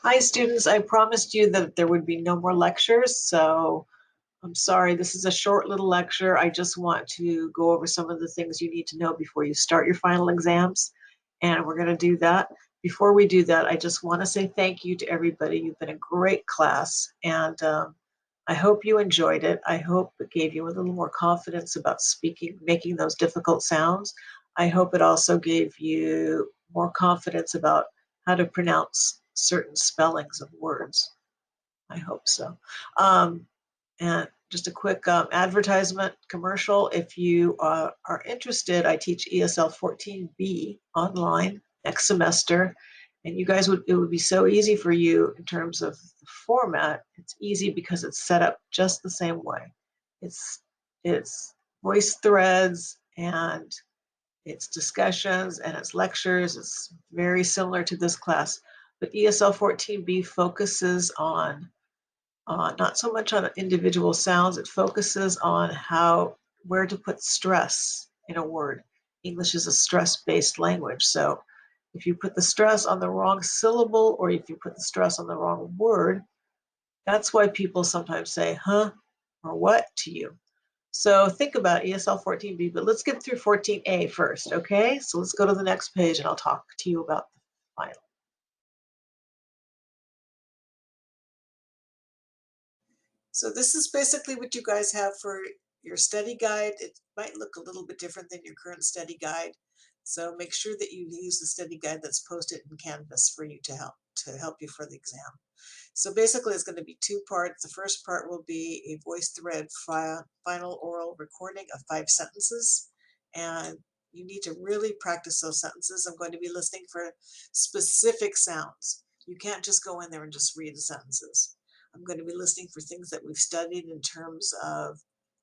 Hi, students. I promised you that there would be no more lectures, so I'm sorry. This is a short little lecture. I just want to go over some of the things you need to know before you start your final exams, and we're going to do that. Before we do that, I just want to say thank you to everybody. You've been a great class, and I hope you enjoyed it. I hope it gave you a little more confidence about speaking, making those difficult sounds. I hope it also gave you more confidence about how to pronounce certain spellings of words. I hope so. Um, and just a quick advertisement commercial. If you are interested, I teach ESL 14B online next semester. And you guys it would be so easy for you in terms of the format. It's easy because it's set up just the same way. It's, it's voice threads and it's discussions and it's lectures. It's very similar to this class. But ESL 14B focuses on not so much on individual sounds, it focuses on where to put stress in a word. English is a stress-based language, so if you put the stress on the wrong syllable or if you put the stress on the wrong word, that's why people sometimes say, huh, or what to you. So think about ESL 14B, but let's get through 14A first, okay? So let's go to the next page and I'll talk to you about the final. So this is basically what you guys have for your study guide. It might look a little bit different than your current study guide. So make sure that you use the study guide that's posted in Canvas for you to help you for the exam. So basically it's going to be two parts. The first part will be a VoiceThread final oral recording of 5 sentences. And you need to really practice those sentences. I'm going to be listening for specific sounds. You can't just go in there and just read the sentences. I'm going to be listening for things that we've studied in terms of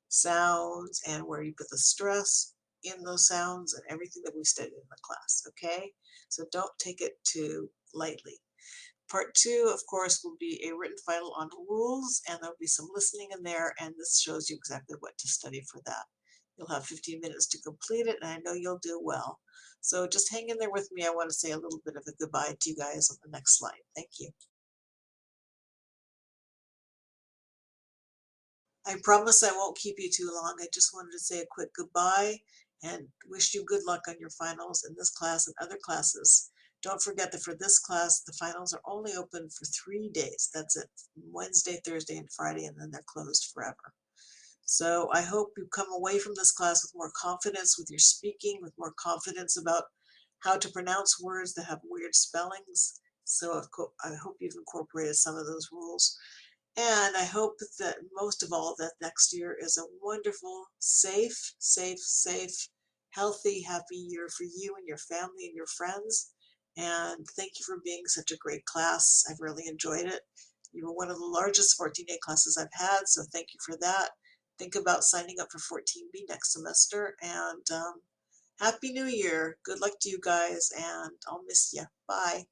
sounds and where you put the stress in those sounds and everything that we've studied in the class, okay? So don't take it too lightly. Part 2, of course, will be a written final on rules, and there'll be some listening in there, and this shows you exactly what to study for that. You'll have 15 minutes to complete it, and I know you'll do well. So just hang in there with me. I want to say a little bit of a goodbye to you guys on the next slide. Thank you. I promise I won't keep you too long. I just wanted to say a quick goodbye and wish you good luck on your finals in this class and other classes. Don't forget that for this class, the finals are only open for 3 days. That's it, Wednesday, Thursday, and Friday, and then they're closed forever. So I hope you come away from this class with more confidence with your speaking, with more confidence about how to pronounce words that have weird spellings. So I hope you've incorporated some of those rules. And I hope that most of all that next year is a wonderful, safe, healthy, happy year for you and your family and your friends. And thank you for being such a great class. I've really enjoyed it. You were one of the largest 14A classes I've had, so thank you for that. Think about signing up for 14B next semester. And Happy New Year. Good luck to you guys, and I'll miss you. Bye.